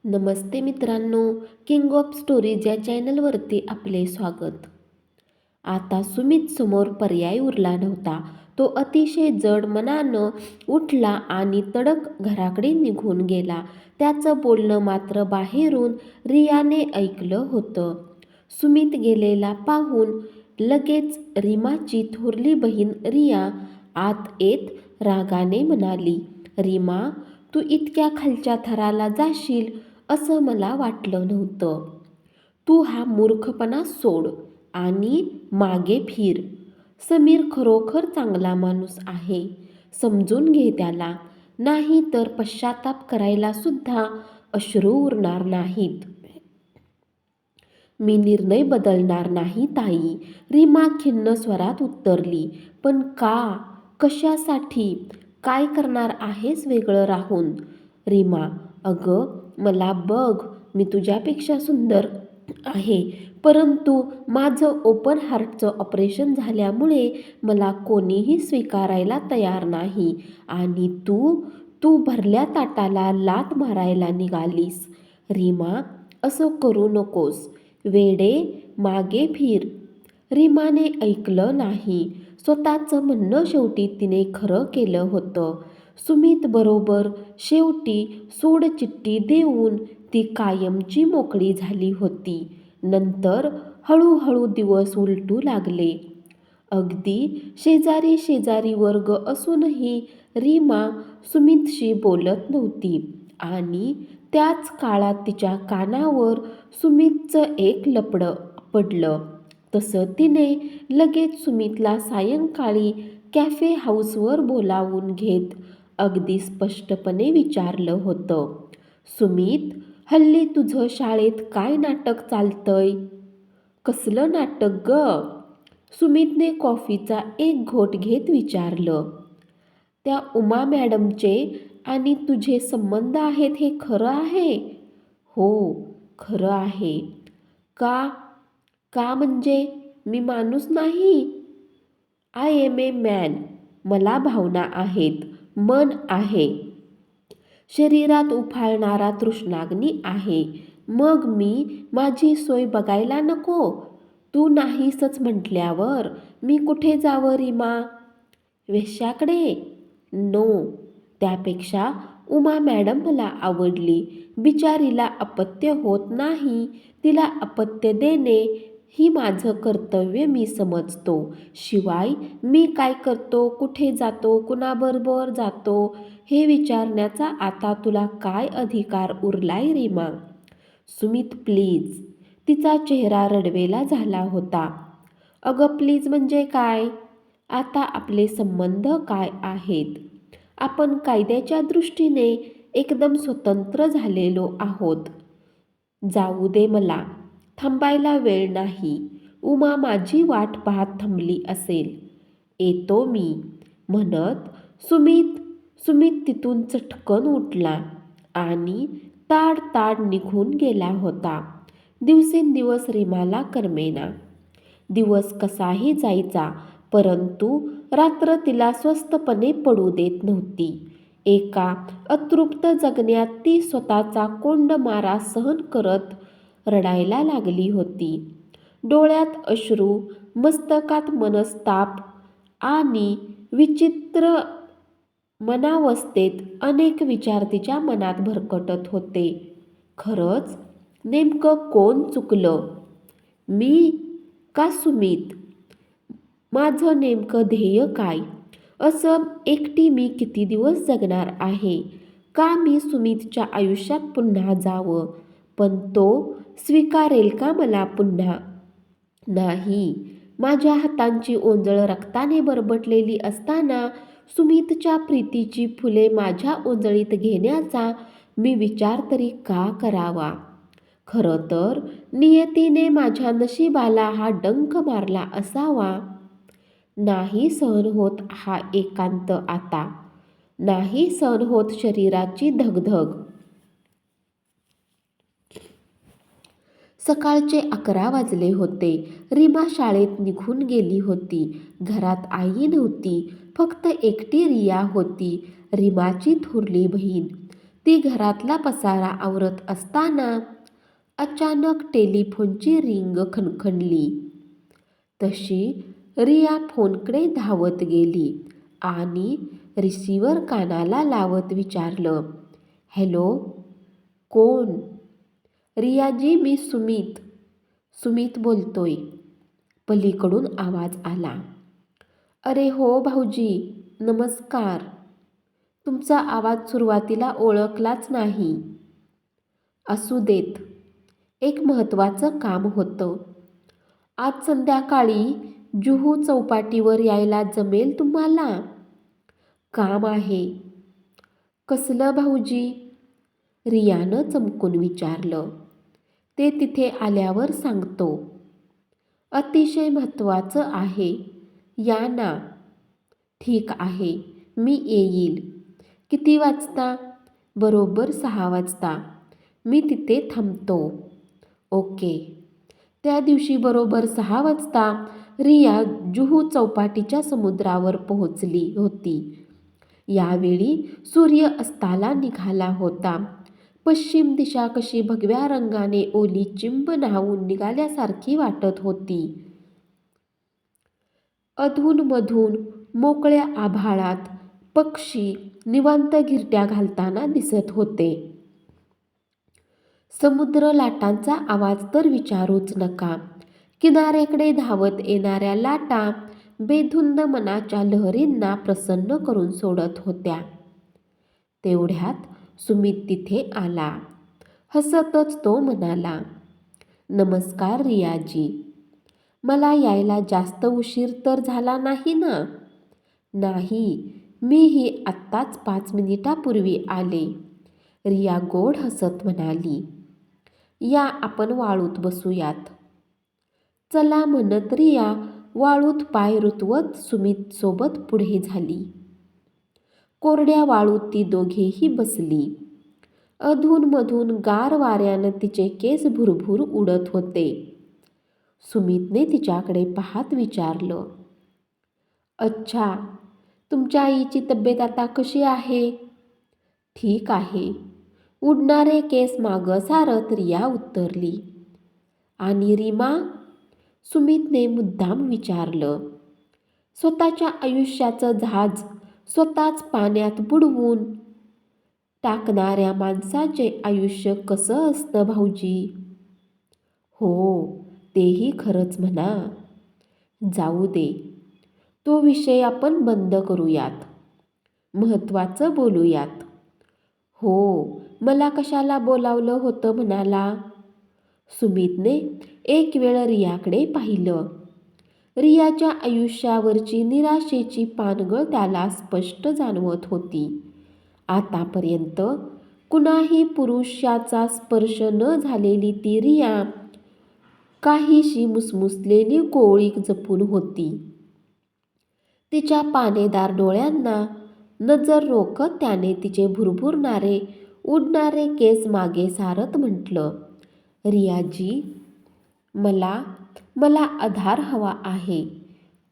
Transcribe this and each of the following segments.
नमस्ते मित्रांनो, king of stories या चॅनलवरती आपले स्वागत. आता सुमित समोर पर्याय उरला नव्हता. तो अतिशय जड मनानं उठला आणि तडक घराकडे निघून गेला. त्याचं बोलणं मात्र बाहेरून रियाने ऐकलं होतं. सुमित गेलेला पाहून लगेच रीमाची थोरली बहीण रिया आत येत रागाने म्हणाली, "रीमा, तू इतक्या खालच्या थराला जाशील असं मला वाटलं नव्हतं. तू हा मूर्खपणा सोड आणि मागे फिर. समीर खरोखर चांगला माणूस आहे. समजून घे त्याला. नाही तर पश्चाताप करायला सुद्धा अश्रू उरणार नाहीत." "मी निर्णय बदलणार नाही ताई," रीमा खिन्न स्वरात उत्तरली. "पण का? कशासाठी? काय करणार आहेस वेगळं राहून?" "रीमा, अगं मला बघ, मी तुझ्यापेक्षा सुंदर आहे, परंतु माझं ओपन हार्टचं ऑपरेशन झाल्यामुळे मला कोणीही स्वीकारायला तयार नाही आणि तू भरल्या ताटाला लाथ मारायला निघालीस. रीमा, असं करू नकोस. वेडे, मागे फिर." रीमाने ऐकलं नाही. स्वतःचं म्हणणं शेवटी तिने खरं केलं होतं. सुमित बरोबर शेवटी सोडचिठ्ठी देऊन ती कायमची मोकळी झाली होती. नंतर हळूहळू दिवस उलटू लागले. अगदी शेजारी शेजारी वर्ग असूनही रीमा सुमितशी बोलत नव्हती आणि त्याच काळात तिच्या कानावर सुमितचं एक लफडं पडलं. तसं तिने लगेच सुमितला सायंकाळी कॅफे हाऊसवर बोलावून घेत अगदी स्पष्टपणे विचारलं होतं, "सुमित, हल्ली तुझं शाळेत काय नाटक चालतंय?" "कसलं नाटक ग?" सुमितने कॉफीचा एक घोट घेत विचारलं. "त्या उमा मॅडमचे आणि तुझे संबंध आहेत हे खरं आहे?" "हो, खरं आहे." "का? का म्हणजे? मी माणूस नाही?" "I am a man. मला भावना आहेत, मन आहे, शरीरात उफाळणारा तृष्णाग्नी आहे. मग मी माझी सोय बघायला नको? तू नाहीसच म्हटल्यावर मी कुठे जावं रीमा? वेश्याकडे? नो. त्यापेक्षा उमा मॅडम मला आवडली. बिचारीला अपत्य होत नाही. तिला अपत्य देणे ही माझं कर्तव्य मी समजतो. शिवाय मी काय करतो, कुठे जातो, कुणाबरोबर जातो हे विचारण्याचा आता तुला काय अधिकार उरलाय रीमा?" "सुमित प्लीज." तिचा चेहरा रडवेला झाला होता. "अगं प्लीज म्हणजे काय? आता आपले संबंध काय आहेत? आपण कायद्याच्या दृष्टीने एकदम स्वतंत्र झालेलो आहोत. जाऊ दे मला. थांबायला वेळ नाही. उमा माझी वाट पाहत थांबली असेल. येतो मी." म्हणत सुमित तिथून चटकन उठला आणि ताड निघून गेला होता. दिवसेंदिवस रीमाला करमेना. दिवस कसाही जायचा, परंतु रात्र तिला स्वस्तपणे पडू देत नव्हती. एका अतृप्त जगण्यात ती स्वतःचा कोंडमारा सहन करत रडायला लागली होती. डोळ्यात अश्रू, मस्तकात मनस्ताप आणि विचित्र मनावस्थेत अनेक विचार तिच्या मनात भरकटत होते. खरंच नेमकं कोण चुकलं? मी का सुमित? माझं नेमकं ध्येय काय? असं एकटी मी किती दिवस जगणार आहे? का मी सुमितच्या आयुष्यात पुन्हा जावं? पण तो स्वीकारेल का मला पुन्हा? नाही. माझ्या हातांची ओंजळ रक्ताने बरबटलेली असताना सुमितच्या प्रीतीची फुले माझ्या ओंजळीत घेण्याचा मी विचार तरी का करावा? खरं तर नियतीने माझ्या नशिबाला हा डंख मारला असावा. नाही सहन होत हा एकांत आता. नाही सहन होत शरीराची धगधग. सकाळचे 11 वाजले होते. रीमा शाळेत निघून गेली होती. घरात आई नव्हती. फक्त एकटी रिया होती, रीमाची थोरली बहीण. ती घरातला पसारा आवरत असताना अचानक टेलिफोनची रिंग खणखणली. तशी रिया फोनकडे धावत गेली आणि रिसिव्हर कानाला लावत विचारलं, हॅलो, कोण? रियाजी, मी सुमित. सुमित बोलतोय, पलीकडून आवाज आला. अरे हो भाऊजी, नमस्कार. तुमचा आवाज सुरुवातीला ओळखलाच नाही. असू देत, एक महत्त्वाचं काम होतं. आज संध्याकाळी जुहू चौपाटीवर यायला जमेल तुम्हाला? काम आहे. कसलं भाऊजी? रियानं चमकून विचारलं. ते तिथे आल्यावर सांगतो. अतिशय महत्त्वाचं आहे, या ना. ठीक आहे, मी येईल. किती वाजता? बरोबर 6 वाजता. मी तिथे थांबतो. ओके. त्या दिवशी बरोबर 6 वाजता रिया जुहू चौपाटीच्या समुद्रावर पोहोचली होती. यावेळी सूर्य अस्ताला निघाला होता. पश्चिम दिशा कशी भगव्या रंगाने ओली चिंब न्हावून निघाल्यासारखी वाटत होती. अधूनमधून मोकळ्या आभाळात पक्षी निवांत घिरट्या घालताना दिसत होते. समुद्र लाटांचा आवाज तर विचारूच नका. किनाऱ्याकडे धावत येणाऱ्या लाटा बेधुंद मनाच्या लहरींना प्रसन्न करून सोडत होत्या. तेवढ्यात सुमित तिथे आला. हसतच तो म्हणाला, नमस्कार रियाजी. मला यायला जास्त उशीर तर झाला नाही ना? नाही, मीही आत्ताच 5 मिनिटापूर्वी आले. रिया गोड हसत म्हणाली. या, आपण वाळूत बसूयात. चला म्हणत रिया वाळूत पाय रुतवत सुमितसोबत पुढे झाली. कोरड्या वाळूत ती दोघेही बसली. अधूनमधून गार वाऱ्यानं तिचे केस भुरभुर उडत होते. सुमितने तिच्याकडे पाहत विचारलं, अच्छा, तुमच्या आईची तब्येत आता कशी आहे? ठीक आहे. उडणारे केस मागं सारत रिया उत्तरली. आणि रीमा? सुमितने मुद्दाम विचारलं. स्वतःच्या आयुष्याचं जहाज स्वतःच पाण्यात बुडवून टाकणाऱ्या माणसाचे आयुष्य कसं असतं भाऊजी? हो, तेही खरंच म्हणा. जाऊ दे, तो विषय आपण बंद करूयात. महत्त्वाचं बोलूयात. हो, मला कशाला बोलावलं होतं म्हणाला? सुमितने एक वेळ रियाकडे पाहिलं. रियाच्या आयुष्यावरची निराशेची पानगळ त्याला स्पष्ट जाणवत होती. आतापर्यंत कुणाही पुरुषाचा स्पर्श न झालेली ती रिया काहीशी मुसमुसलेली कोवळी जपून होती. तिच्या पानेदार डोळ्यांना नजर रोखत त्याने तिचे भुरभुरणारे उडणारे केस मागे सारत म्हटलं, रियाजी, मला आधार हवा आहे.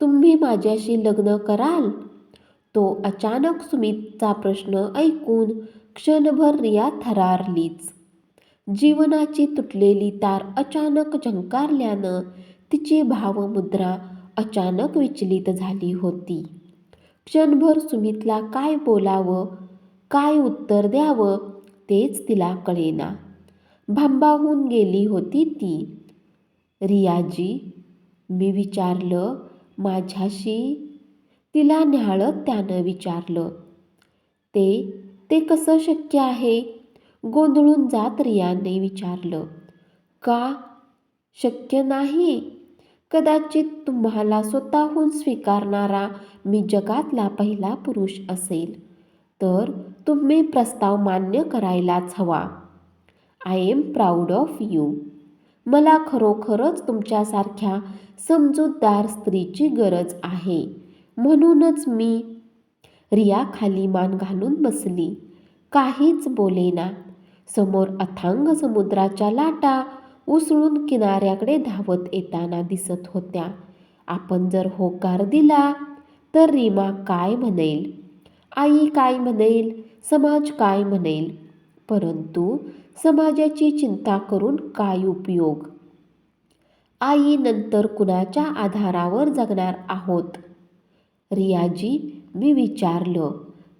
तुम्ही माझ्याशी लग्न कराल? तो अचानक सुमितचा प्रश्न ऐकून क्षणभर रिया थरारलीच. जीवनाची तुटलेली तार अचानक झंकारल्यानं तिची भावमुद्रा अचानक विचलित झाली होती. क्षणभर सुमितला काय बोलावं, काय उत्तर द्यावं तेच तिला कळेना. भांबावून गेली होती ती. रियाजी, मी विचारलं माझ्याशी? तिला न्याहाळत त्यानं विचारलं. ते कसं शक्य आहे? गोंधळून जात रियाने विचारलं. का शक्य नाही? कदाचित तुम्हाला स्वतःहून स्वीकारणारा मी जगातला पहिला पुरुष असेल तर तुम्ही प्रस्ताव मान्य करायलाच हवा. I am proud of you. मला खरोखरच तुमच्यासारख्या समजूतदार स्त्रीची गरज आहे. म्हणूनच मी. रिया खाली मान घालून बसली. काहीच बोलेना. समोर अथांग समुद्राच्या लाटा उसळून किनाऱ्याकडे धावत येताना दिसत होत्या. आपण जर होकार दिला तर रीमा काय म्हणेल? आई काय म्हणेल? समाज काय म्हणेल? परंतु समाजाची चिंता करून काय उपयोग? आई, नंतर कुणाच्या आधारावर जगणार आहोत? रियाजी, मी विचारलं.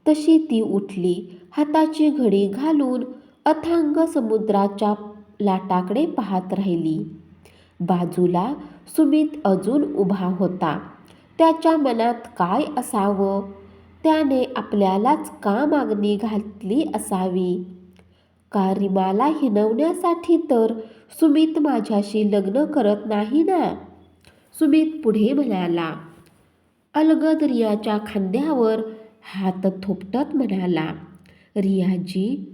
तशी ती उठली, हाताची घडी घालून अथांग समुद्राच्या लाटाकडे पाहत राहिली. बाजूला सुमित अजून उभा होता. त्याच्या मनात काय असावं? त्याने आपल्यालाच का मागणी घातली असावी? का रीमाला हिणवण्यासाठी? तर सुमित माझ्याशी लग्न करत नाही ना? सुमित पुढे म्हणाला. अलगद रियाच्या खांद्यावर हात थोपटत म्हणाला. रियाजी,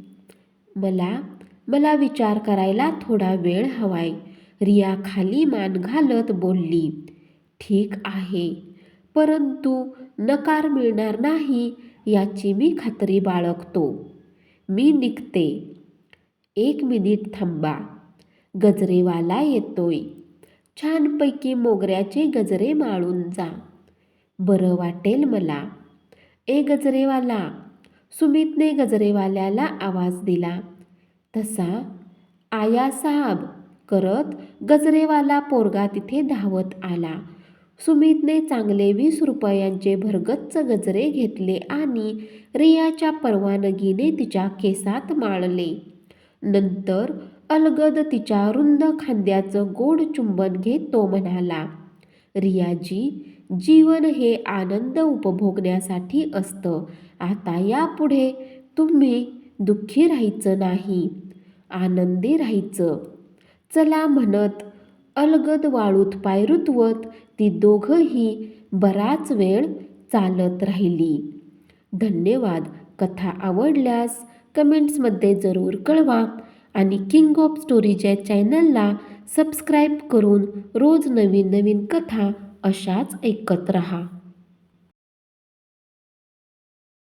मला विचार करायला थोडा वेळ हवाय. रिया खाली मान घालत बोलली. ठीक आहे, परंतु नकार मिळणार नाही याची मी खात्री बाळगतो. मी निघते. 1 मिनिट थांबा. गजरेवाला येतोय. छानपैकी मोगऱ्याचे गजरे माळून जा. बरं वाटेल मला. गजरेवाला. सुमितने गजरेवाल्याला आवाज दिला. तसा आया साहब करत गजरेवाला पोरगा तिथे धावत आला. सुमितने चांगले 20 रुपयांचे भरगच्च गजरे घेतले आणि रियाच्या परवानगीने तिच्या केसात माळले. नंतर अलगद तिच्या रुंद खांद्याचं गोड चुंबन घेत तो म्हणाला. रियाजी, जीवन हे आनंद उपभोगण्यासाठी असतं. आता यापुढे तुम्ही दुःखी राहायचं नाही, आनंदी राहायचं. चला म्हणत अलगद वाळूत पाय रुतवत ती दोघंही बराच वेळ चालत राहिली. धन्यवाद. कथा आवडल्यास कमेंट्समध्ये जरूर कळवा आणि किंग ऑफ स्टोरीच्या चॅनलला सबस्क्राईब करून रोज नवीन नवीन कथा अशाच ऐकत रहा.